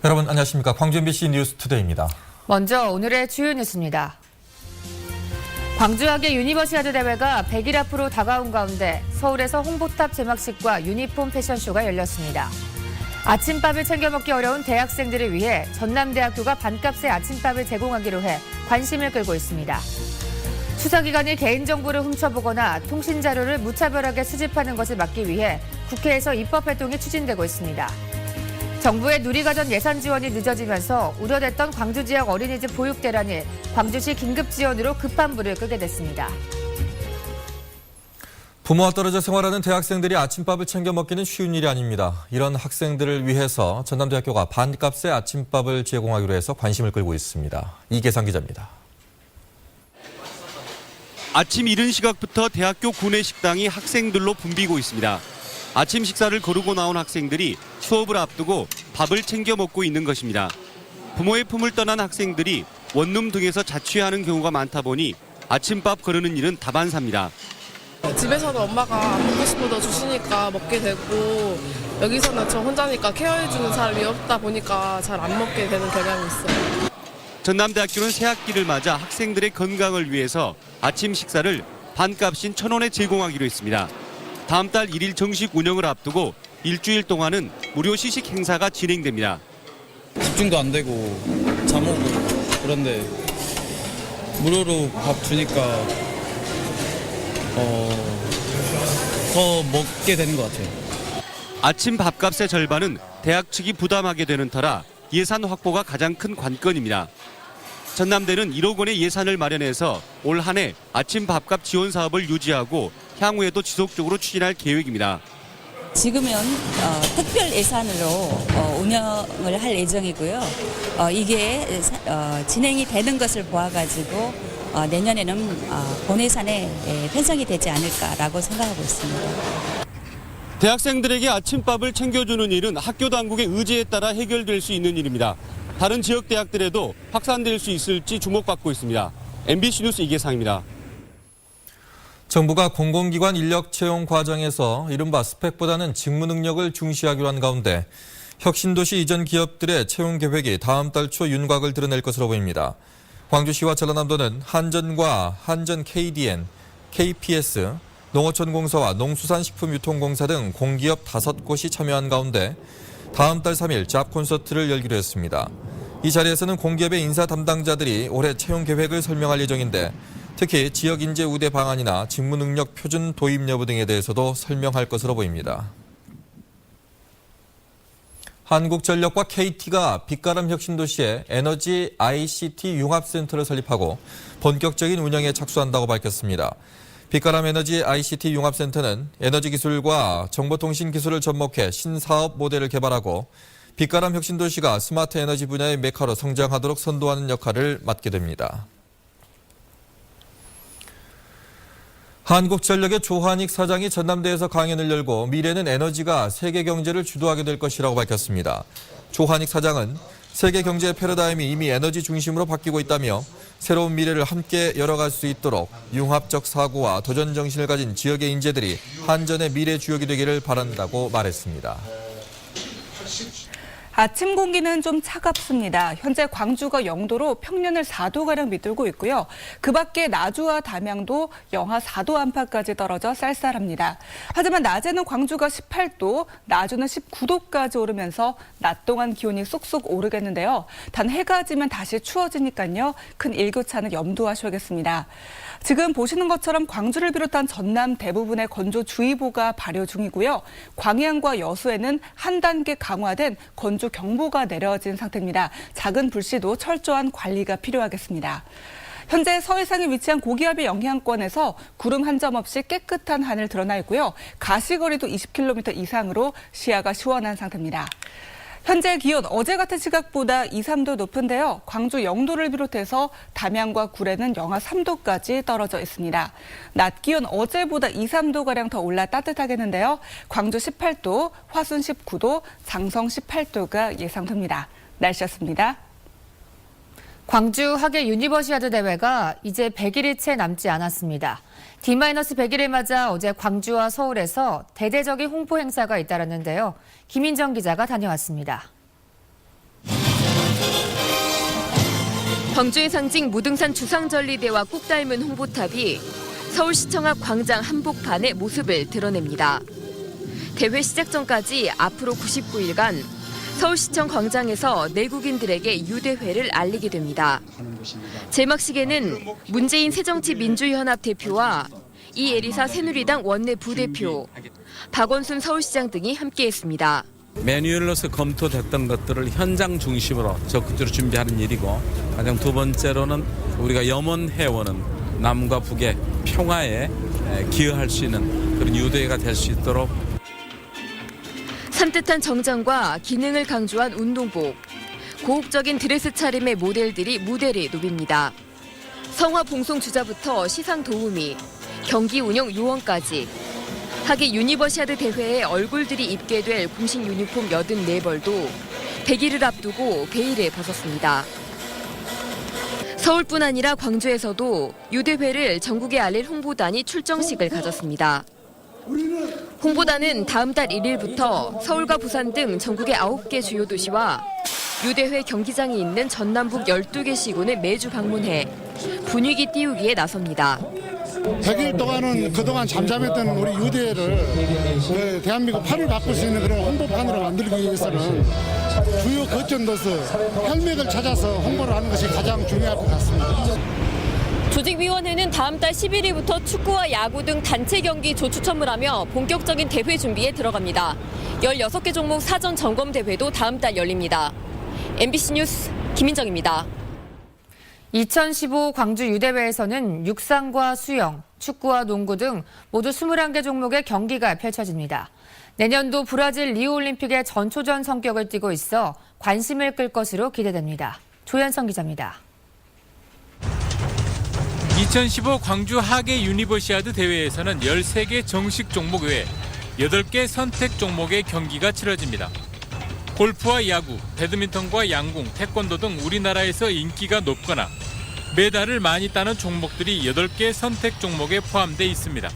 여러분 안녕하십니까. 광주 MBC 뉴스투데이입니다. 먼저 오늘의 주요 뉴스입니다. 광주학예 유니버시아드 대회가 100일 앞으로 다가온 가운데 서울에서 홍보탑 제막식과 유니폼 패션쇼가 열렸습니다. 아침밥을 챙겨 먹기 어려운 대학생들을 위해 전남대학교가 반값의 아침밥을 제공하기로 해 관심을 끌고 있습니다. 추석 기간에 개인정보를 훔쳐보거나 통신자료를 무차별하게 수집하는 것을 막기 위해 국회에서 입법활동이 추진되고 있습니다. 정부의 누리과정 예산 지원이 늦어지면서 우려됐던 광주 지역 어린이집 보육 대란이 광주시 긴급 지원으로 급한 불을 끄게 됐습니다. 부모와 떨어져 생활하는 대학생들이 아침밥을 챙겨 먹기는 쉬운 일이 아닙니다. 이런 학생들을 위해서 전남대학교가 반값의 아침밥을 제공하기로 해서 관심을 끌고 있습니다. 이계상 기자입니다. 아침 이른 시각부터 대학교 구내 식당이 학생들로 붐비고 있습니다. 아침 식사를 거르고 나온 학생들이 수업을 앞두고 밥을 챙겨 먹고 있는 것입니다. 부모의 품을 떠난 학생들이 원룸 등에서 자취하는 경우가 많다 보니 아침밥 거르는 일은 다반사입니다. 집에서는 엄마가 안 먹고 싶어도 주시니까 먹게 되고 여기서는 저 혼자니까 케어해주는 사람이 없다 보니까 잘 안 먹게 되는 경향이 있어요. 전남대학교는 새학기를 맞아 학생들의 건강을 위해서 아침 식사를 반값인 1,000원에 제공하기로 했습니다. 다음 달 1일 정식 운영을 앞두고 일주일 동안은 무료 시식 행사가 진행됩니다. 집중도 안 되고 잠 오고 그런데 무료로 밥 주니까 더 먹게 되는 것 같아요. 아침 밥값의 절반은 대학 측이 부담하게 되는 터라 예산 확보가 가장 큰 관건입니다. 전남대는 1억 원의 예산을 마련해서 올 한 해 아침 밥값 지원 사업을 유지하고 향후에도 지속적으로 추진할 계획입니다. 지금은 특별 예산으로 운영을 할 예정이고요. 이게 진행이 되는 것을 보아가지고 내년에는 본 예산에 편성이 되지 않을까라고 생각하고 있습니다. 대학생들에게 아침밥을 챙겨주는 일은 학교 당국의 의지에 따라 해결될 수 있는 일입니다. 다른 지역 대학들에도 확산될 수 있을지 주목받고 있습니다. MBC 뉴스 이계상입니다. 정부가 공공기관 인력 채용 과정에서 이른바 스펙보다는 직무 능력을 중시하기로 한 가운데 혁신도시 이전 기업들의 채용 계획이 다음 달 초 윤곽을 드러낼 것으로 보입니다. 광주시와 전라남도는 한전과 한전 KDN, KPS, 농어촌공사와 농수산식품유통공사 등 공기업 5곳이 참여한 가운데 다음 달 3일 잡 콘서트를 열기로 했습니다. 이 자리에서는 공기업의 인사 담당자들이 올해 채용 계획을 설명할 예정인데 특히 지역 인재 우대 방안이나 직무 능력 표준 도입 여부 등에 대해서도 설명할 것으로 보입니다. 한국전력과 KT가 빛가람 혁신도시에 에너지 ICT 융합센터를 설립하고 본격적인 운영에 착수한다고 밝혔습니다. 빛가람 에너지 ICT 융합센터는 에너지 기술과 정보통신 기술을 접목해 신사업 모델을 개발하고 빛가람 혁신도시가 스마트 에너지 분야의 메카로 성장하도록 선도하는 역할을 맡게 됩니다. 한국전력의 조한익 사장이 전남대에서 강연을 열고 미래는 에너지가 세계 경제를 주도하게 될 것이라고 밝혔습니다. 조한익 사장은 세계 경제의 패러다임이 이미 에너지 중심으로 바뀌고 있다며 새로운 미래를 함께 열어갈 수 있도록 융합적 사고와 도전 정신을 가진 지역의 인재들이 한전의 미래 주역이 되기를 바란다고 말했습니다. 아침 공기는 좀 차갑습니다. 현재 광주가 0도로 평년을 4도가량 밑돌고 있고요. 그 밖에 나주와 담양도 영하 4도 안팎까지 떨어져 쌀쌀합니다. 하지만 낮에는 광주가 18도, 나주는 19도까지 오르면서 낮 동안 기온이 쏙쏙 오르겠는데요. 단 해가 지면 다시 추워지니까요. 큰 일교차는 염두하셔야겠습니다. 지금 보시는 것처럼 광주를 비롯한 전남 대부분의 건조주의보가 발효 중이고요. 광양과 여수에는 한 단계 강화된 건조경보가 내려진 상태입니다. 작은 불씨도 철저한 관리가 필요하겠습니다. 현재 서해상에 위치한 고기압의 영향권에서 구름 한 점 없이 깨끗한 하늘 드러나 있고요. 가시거리도 20km 이상으로 시야가 시원한 상태입니다. 현재 기온 어제 같은 시각보다 2, 3도 높은데요. 광주 0도를 비롯해서 담양과 구례는 영하 3도까지 떨어져 있습니다. 낮 기온 어제보다 2, 3도가량 더 올라 따뜻하겠는데요. 광주 18도, 화순 19도, 장성 18도가 예상됩니다. 날씨였습니다. 광주 학예 유니버시아드 대회가 이제 100일이 채 남지 않았습니다. D-100일을 맞아 어제 광주와 서울에서 대대적인 홍보 행사가 잇따랐는데요. 김인정 기자가 다녀왔습니다. 광주의 상징 무등산 주상절리대와 꼭 닮은 홍보탑이 서울시청 앞 광장 한복판의 모습을 드러냅니다. 대회 시작 전까지 앞으로 99일간 서울시청 광장에서 내국인들에게 유대회를 알리게 됩니다. 제막식에는 문재인 새정치민주연합 대표와 이에리사 새누리당 원내 부대표, 박원순 서울시장 등이 함께했습니다. 매뉴얼로서 검토됐던 것들을 현장 중심으로 적극적으로 준비하는 일이고, 가장 두 번째로는 우리가 염원해오는 남과 북의 평화에 기여할 수 있는 그런 유대회가 될 수 있도록 산뜻한 정장과 기능을 강조한 운동복, 고혹적인 드레스 차림의 모델들이 무대를 누빕니다. 성화 봉송 주자부터 시상 도우미, 경기 운영 요원까지 하계 유니버시아드 대회에 얼굴들이 입게 될 공식 유니폼 84벌도 100일을 앞두고 베일을 벗었습니다. 서울뿐 아니라 광주에서도 유대회를 전국에 알릴 홍보단이 출정식을 가졌습니다. 홍보단은 다음 달 1일부터 서울과 부산 등 전국의 9개 주요 도시와 유대회 경기장이 있는 전남북 12개 시군을 매주 방문해 분위기 띄우기에 나섭니다. 100일 동안은 그동안 잠잠했던 우리 유대회를 대한민국 팔을 바꿀 수 있는 그런 홍보판으로 만들기 위해서는 주요 거점도서 혈맥을 찾아서 홍보를 하는 것이 가장 중요할 것 같습니다. 조직위원회는 다음 달 11일부터 축구와 야구 등 단체 경기 조추첨을 하며 본격적인 대회 준비에 들어갑니다. 16개 종목 사전 점검 대회도 다음 달 열립니다. MBC 뉴스 김민정입니다. 2015 광주 유대회에서는 육상과 수영, 축구와 농구 등 모두 21개 종목의 경기가 펼쳐집니다. 내년도 브라질 리우올림픽의 전초전 성격을 띠고 있어 관심을 끌 것으로 기대됩니다. 조현성 기자입니다. 2015 광주 하계 유니버시아드 대회에서는 13개 정식 종목 외에 8개 선택 종목의 경기가 치러집니다. 골프와 야구, 배드민턴과 양궁, 태권도 등 우리나라에서 인기가 높거나 메달을 많이 따는 종목들이 8개 선택 종목에 포함돼 있습니다.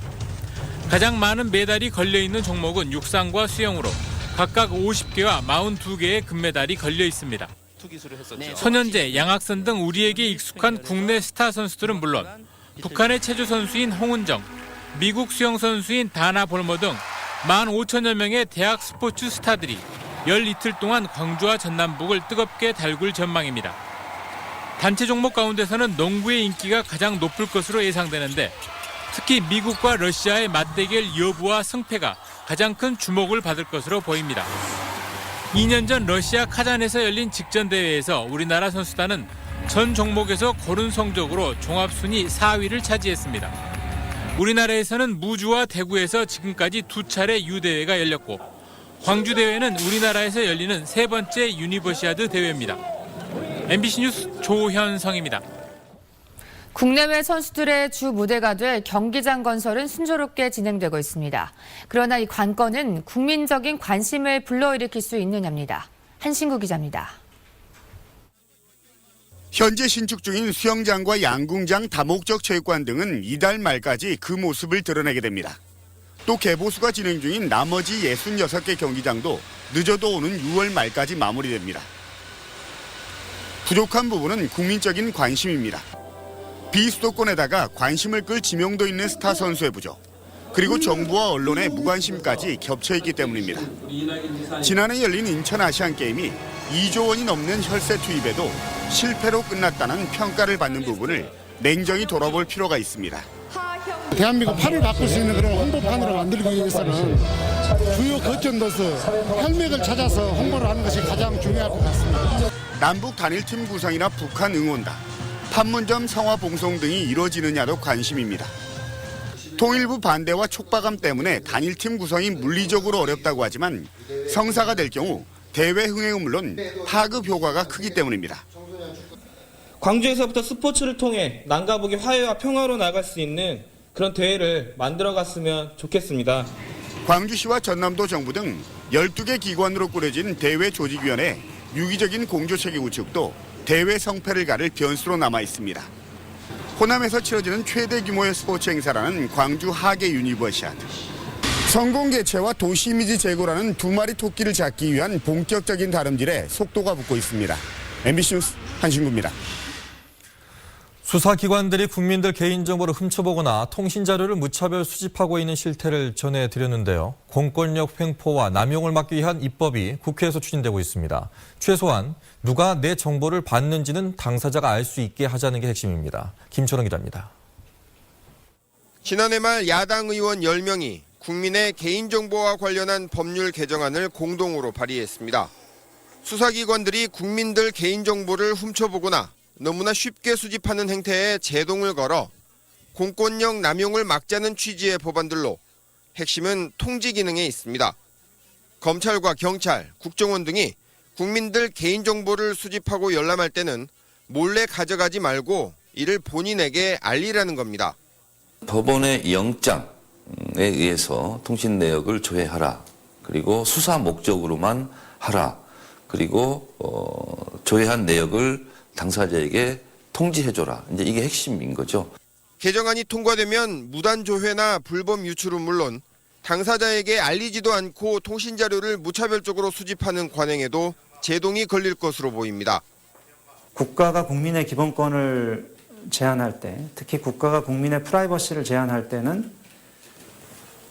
가장 많은 메달이 걸려있는 종목은 육상과 수영으로 각각 50개와 42개의 금메달이 걸려 있습니다. 손현재, 양학선 등 우리에게 익숙한 국내 스타 선수들은 물론 북한의 체조 선수인 홍은정, 미국 수영 선수인 다나 볼머 등 15,000여 명의 대학 스포츠 스타들이 열 이틀 동안 광주와 전남북을 뜨겁게 달굴 전망입니다. 단체 종목 가운데서는 농구의 인기가 가장 높을 것으로 예상되는데 특히 미국과 러시아의 맞대결 여부와 승패가 가장 큰 주목을 받을 것으로 보입니다. 2년 전 러시아 카잔에서 열린 직전 대회에서 우리나라 선수단은 전 종목에서 고른 성적으로 종합순위 4위를 차지했습니다. 우리나라에서는 무주와 대구에서 지금까지 2차례 유대회가 열렸고 광주 대회는 우리나라에서 열리는 3번째 유니버시아드 대회입니다. MBC 뉴스 조현성입니다. 국내외 선수들의 주 무대가 될 경기장 건설은 순조롭게 진행되고 있습니다. 그러나 이 관건은 국민적인 관심을 불러일으킬 수 있느냐입니다. 한신구 기자입니다. 현재 신축 중인 수영장과 양궁장, 다목적 체육관 등은 이달 말까지 그 모습을 드러내게 됩니다. 또 개보수가 진행 중인 나머지 66개 경기장도 늦어도 오는 6월 말까지 마무리됩니다. 부족한 부분은 국민적인 관심입니다. 비수도권에다가 관심을 끌 지명도 있는 스타 선수의 부족, 그리고 정부와 언론의 무관심까지 겹쳐있기 때문입니다. 지난해 열린 인천 아시안게임이 2조 원이 넘는 혈세 투입에도 실패로 끝났다는 평가를 받는 부분을 냉정히 돌아볼 필요가 있습니다. 대한민국 팔을 바꿀 수 있는 그런 홍보판으로 만들기 위해서는 주요 거점도서 혈맥을 찾아서 홍보를 하는 것이 가장 중요할 것 같습니다. 남북 단일팀 구성이나 북한 응원단, 판문점 성화 봉송 등이 이뤄지느냐도 관심입니다. 통일부 반대와 촉박함 때문에 단일팀 구성이 물리적으로 어렵다고 하지만 성사가 될 경우 대회 흥행은 물론 파급 효과가 크기 때문입니다. 광주에서부터 스포츠를 통해 남과 북의 화해와 평화로 나갈 수 있는 그런 대회를 만들어갔으면 좋겠습니다. 광주시와 전남도 정부 등 12개 기관으로 꾸려진 대회 조직위원회 유기적인 공조체계 구축도 대회 성패를 가를 변수로 남아 있습니다. 호남에서 치러지는 최대 규모의 스포츠 행사라는 광주 하계 유니버시아드. 성공 개최와 도시 이미지 제고라는 두 마리 토끼를 잡기 위한 본격적인 다름질에 속도가 붙고 있습니다. MBC 뉴스 한신구입니다. 수사기관들이 국민들 개인정보를 훔쳐보거나 통신자료를 무차별 수집하고 있는 실태를 전해드렸는데요. 공권력 횡포와 남용을 막기 위한 입법이 국회에서 추진되고 있습니다. 최소한 누가 내 정보를 받는지는 당사자가 알 수 있게 하자는 게 핵심입니다. 김철원 기자입니다. 지난해 말 야당 의원 10명이 국민의 개인정보와 관련한 법률 개정안을 공동으로 발의했습니다. 수사기관들이 국민들 개인정보를 훔쳐보거나 너무나 쉽게 수집하는 행태에 제동을 걸어 공권력 남용을 막자는 취지의 법안들로 핵심은 통지 기능에 있습니다. 검찰과 경찰, 국정원 등이 국민들 개인정보를 수집하고 열람할 때는 몰래 가져가지 말고 이를 본인에게 알리라는 겁니다. 법원의 영장에 의해서 통신 내역을 조회하라. 그리고 수사 목적으로만 하라. 그리고 조회한 내역을 당사자에게 통지해줘라. 이제 이게 핵심인 거죠. 개정안이 통과되면 무단 조회나 불법 유출은 물론 당사자에게 알리지도 않고 통신자료를 무차별적으로 수집하는 관행에도 제동이 걸릴 것으로 보입니다. 국가가 국민의 기본권을 제한할 때, 특히 국가가 국민의 프라이버시를 제한할 때는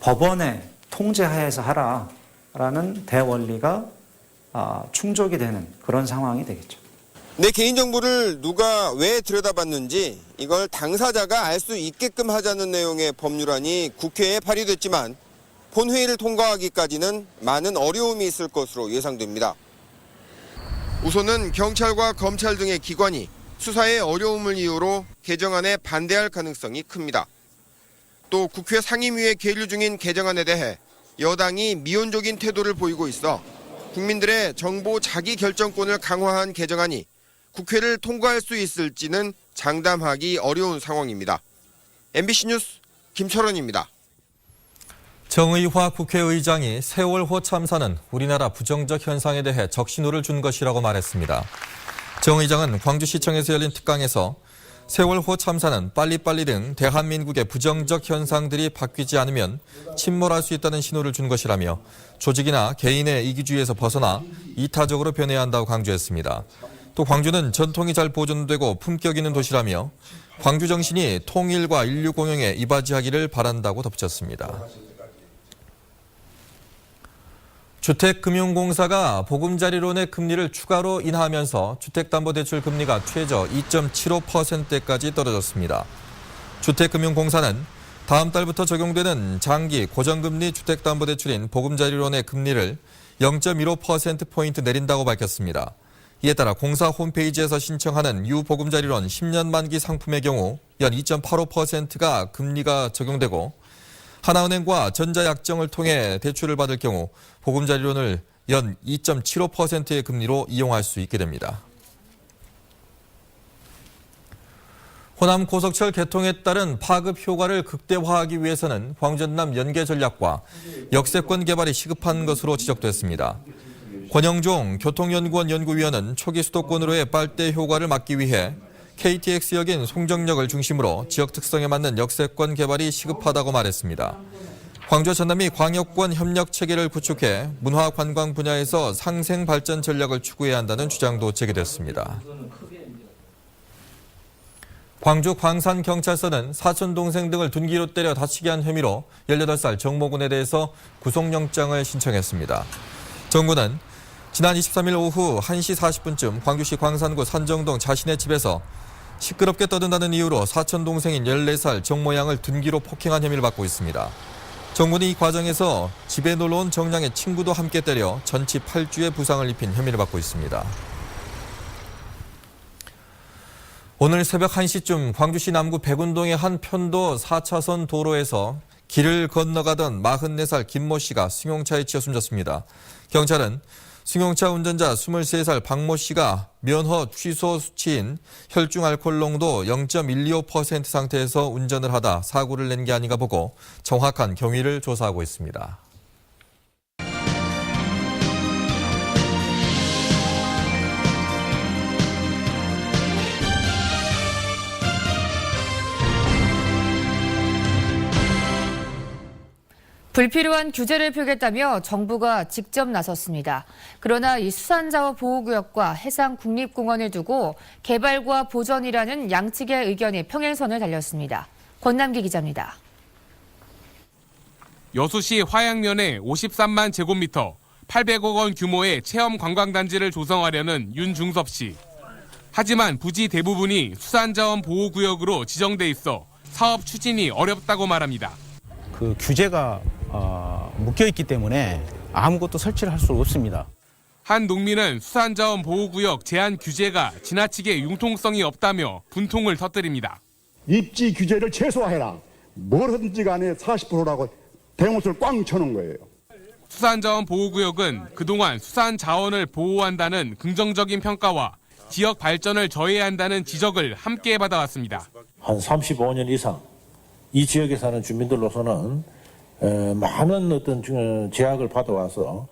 법원의 통제하에서 하라라는 대원리가 충족이 되는 그런 상황이 되겠죠. 내 개인정보를 누가 왜 들여다봤는지 이걸 당사자가 알 수 있게끔 하자는 내용의 법률안이 국회에 발의됐지만 본회의를 통과하기까지는 많은 어려움이 있을 것으로 예상됩니다. 우선은 경찰과 검찰 등의 기관이 수사의 어려움을 이유로 개정안에 반대할 가능성이 큽니다. 또 국회 상임위에 계류 중인 개정안에 대해 여당이 미온적인 태도를 보이고 있어 국민들의 정보 자기 결정권을 강화한 개정안이 국회를 통과할 수 있을지는 장담하기 어려운 상황입니다. MBC 뉴스 김철원입니다. 정의화 국회의장이 세월호 참사는 우리나라 부정적 현상에 대해 적신호를 준 것이라고 말했습니다. 정 의장은 광주시청에서 열린 특강에서 세월호 참사는 빨리빨리 등 대한민국의 부정적 현상들이 바뀌지 않으면 침몰할 수 있다는 신호를 준 것이라며 조직이나 개인의 이기주의에서 벗어나 이타적으로 변해야 한다고 강조했습니다. 또 광주는 전통이 잘 보존되고 품격 있는 도시라며 광주 정신이 통일과 인류 공영에 이바지하기를 바란다고 덧붙였습니다. 주택금융공사가 보금자리론의 금리를 추가로 인하하면서 주택담보대출 금리가 최저 2.75%까지 떨어졌습니다. 주택금융공사는 다음 달부터 적용되는 장기 고정금리 주택담보대출인 보금자리론의 금리를 0.15%포인트 내린다고 밝혔습니다. 이에 따라 공사 홈페이지에서 신청하는 유보금자리론 10년 만기 상품의 경우 연 2.85%가 금리가 적용되고 하나은행과 전자약정을 통해 대출을 받을 경우 보금자리론을 연 2.75%의 금리로 이용할 수 있게 됩니다. 호남 고속철 개통에 따른 파급 효과를 극대화하기 위해서는 광전남 연계 전략과 역세권 개발이 시급한 것으로 지적됐습니다. 권영종 교통연구원 연구위원은 초기 수도권으로의 빨대 효과를 막기 위해 KTX역인 송정역을 중심으로 지역 특성에 맞는 역세권 개발이 시급하다고 말했습니다. 광주 전남이 광역권 협력 체계를 구축해 문화 관광 분야에서 상생 발전 전략을 추구해야 한다는 주장도 제기됐습니다. 광주 광산경찰서는 사촌 동생 등을 둔기로 때려 다치게 한 혐의로 18살 정모군에 대해서 구속영장을 신청했습니다. 정군은 지난 23일 오후 1시 40분쯤 광주시 광산구 산정동 자신의 집에서 시끄럽게 떠든다는 이유로 사촌 동생인 14살 정모 양을 둔기로 폭행한 혐의를 받고 있습니다. 정군이 이 과정에서 집에 놀러온 정량의 친구도 함께 때려 전치 8주의 부상을 입힌 혐의를 받고 있습니다. 오늘 새벽 1시쯤 광주시 남구 백운동의 한 편도 4차선 도로에서 길을 건너가던 44살 김모 씨가 승용차에 치여 숨졌습니다. 경찰은 승용차 운전자 23살 박모 씨가 면허 취소 수치인 혈중 알코올 농도 0.125% 상태에서 운전을 하다 사고를 낸 게 아닌가 보고 정확한 경위를 조사하고 있습니다. 불필요한 규제를 풀겠다며 정부가 직접 나섰습니다. 그러나 이 수산자원 보호구역과 해상국립공원을 두고 개발과 보전이라는 양측의 의견이 평행선을 달렸습니다. 권남기 기자입니다. 여수시 화양면에 53만 제곱미터, 800억 원 규모의 체험 관광단지를 조성하려는 윤중섭 씨. 하지만 부지 대부분이 수산자원 보호구역으로 지정돼 있어 사업 추진이 어렵다고 말합니다. 그 규제가 묶여있기 때문에 아무것도 설치를 할 수 없습니다. 한 농민은 수산자원 보호구역 제한 규제가 지나치게 융통성이 없다며 분통을 터뜨립니다. 입지 규제를 최소화해라. 뭘 하든지 간에 40%라고 대못을 꽝 쳐놓은 거예요. 수산자원 보호구역은 그동안 수산자원을 보호한다는 긍정적인 평가와 지역 발전을 저해한다는 지적을 함께 받아왔습니다. 한 35년 이상 이 지역에 사는 주민들로서는 많은 어떤 제약을 받아와서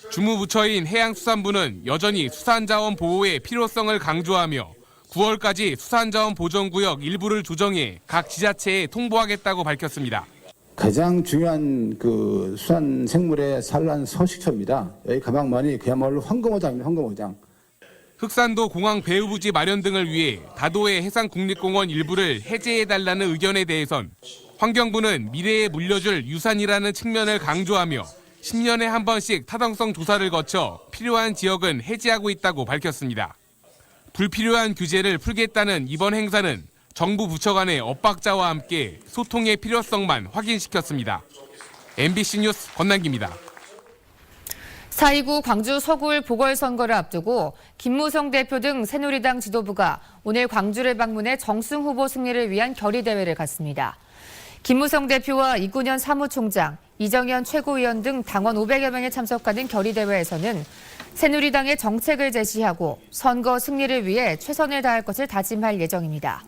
주무부처인 해양수산부는 여전히 수산자원 보호의 필요성을 강조하며 9월까지 수산자원 보전구역 일부를 조정해 각 지자체에 통보하겠다고 밝혔습니다. 가장 중요한 그 수산 생물의 산란 서식처입니다. 여기 가방만이 그야말로 황금어장입니다. 황금어장. 흑산도 공항 배후부지 마련 등을 위해 다도해 해상국립공원 일부를 해제해달라는 의견에 대해선 환경부는 미래에 물려줄 유산이라는 측면을 강조하며 10년에 한 번씩 타당성 조사를 거쳐 필요한 지역은 해제하고 있다고 밝혔습니다. 불필요한 규제를 풀겠다는 이번 행사는 정부 부처 간의 엇박자와 함께 소통의 필요성만 확인시켰습니다. MBC 뉴스 권남기입니다. 4.29 광주 서구을 보궐선거를 앞두고 김무성 대표 등 새누리당 지도부가 오늘 광주를 방문해 정승 후보 승리를 위한 결의대회를 갖습니다. 김무성 대표와 이군현 사무총장, 이정현 최고위원 등 당원 500여 명이 참석하는 결의대회에서는 새누리당의 정책을 제시하고 선거 승리를 위해 최선을 다할 것을 다짐할 예정입니다.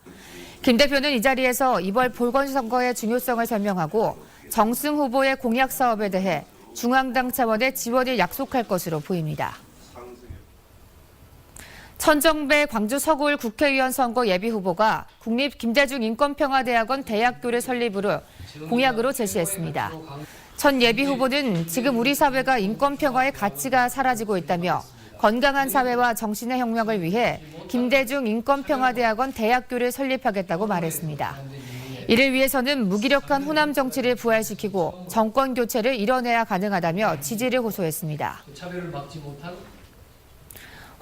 김 대표는 이 자리에서 이번 보궐선거의 중요성을 설명하고 정승 후보의 공약 사업에 대해 중앙당 차원의 지원을 약속할 것으로 보입니다. 천정배 광주 서구을 국회의원 선거 예비후보가 국립김대중 인권평화대학원 대학교를 설립으로 공약으로 제시했습니다. 천 예비후보는 지금 우리 사회가 인권평화의 가치가 사라지고 있다며 건강한 사회와 정신의 혁명을 위해 김대중 인권평화대학원 대학교를 설립하겠다고 말했습니다. 이를 위해서는 무기력한 호남 정치를 부활시키고 정권 교체를 이뤄내야 가능하다며 지지를 호소했습니다.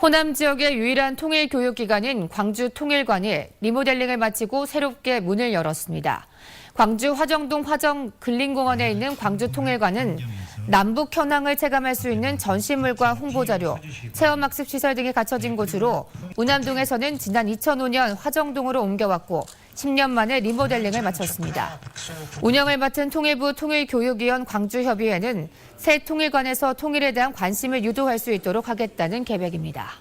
호남 지역의 유일한 통일 교육기관인 광주 통일관이 리모델링을 마치고 새롭게 문을 열었습니다. 광주 화정동 화정근린공원에 있는 광주 통일관은 남북 현황을 체감할 수 있는 전시물과 홍보자료, 체험학습 시설 등이 갖춰진 곳으로 운암동에서는 지난 2005년 화정동으로 옮겨왔고 10년 만에 리모델링을 마쳤습니다. 운영을 맡은 통일부 통일교육위원 광주협의회는 새 통일관에서 통일에 대한 관심을 유도할 수 있도록 하겠다는 계획입니다.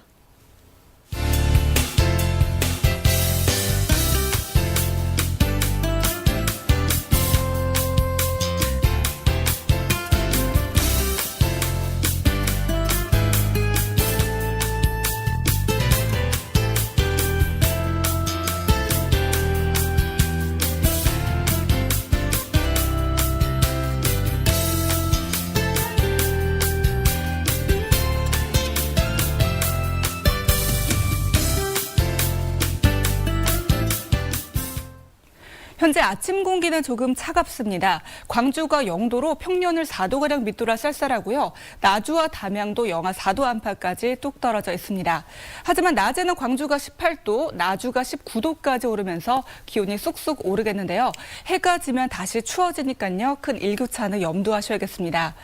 현재 아침 공기는 조금 차갑습니다. 광주가 영도로 평년을 4도가량 밑돌아 쌀쌀하고요. 나주와 담양도 영하 4도 안팎까지 뚝 떨어져 있습니다. 하지만 낮에는 광주가 18도, 나주가 19도까지 오르면서 기온이 쑥쑥 오르겠는데요. 해가 지면 다시 추워지니까요. 큰 일교차는 염두하셔야겠습니다.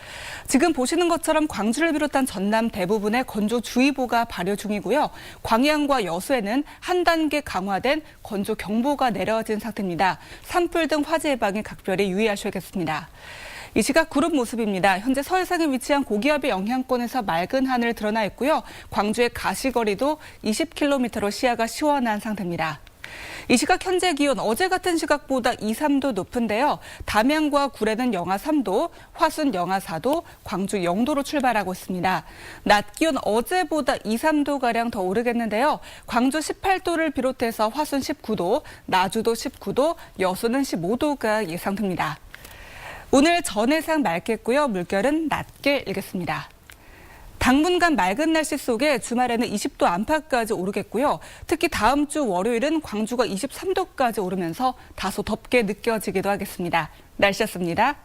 지금 보시는 것처럼 광주를 비롯한 전남 대부분에 건조주의보가 발효 중이고요. 광양과 여수에는 한 단계 강화된 건조경보가 내려진 상태입니다. 산불 등 화재 예방에 각별히 유의하셔야겠습니다. 이 시각 구름 모습입니다. 현재 서해상에 위치한 고기압의 영향권에서 맑은 하늘 드러나 있고요. 광주의 가시거리도 20km로 시야가 시원한 상태입니다. 이 시각 현재 기온 어제 같은 시각보다 2, 3도 높은데요. 담양과 구례는 영하 3도, 화순 영하 4도, 광주 0도로 출발하고 있습니다. 낮 기온 어제보다 2, 3도가량 더 오르겠는데요. 광주 18도를 비롯해서 화순 19도, 나주도 19도, 여수는 15도가 예상됩니다. 오늘 전해상 맑겠고요. 물결은 낮게 일겠습니다. 당분간 맑은 날씨 속에 주말에는 20도 안팎까지 오르겠고요. 특히 다음 주 월요일은 광주가 23도까지 오르면서 다소 덥게 느껴지기도 하겠습니다. 날씨였습니다.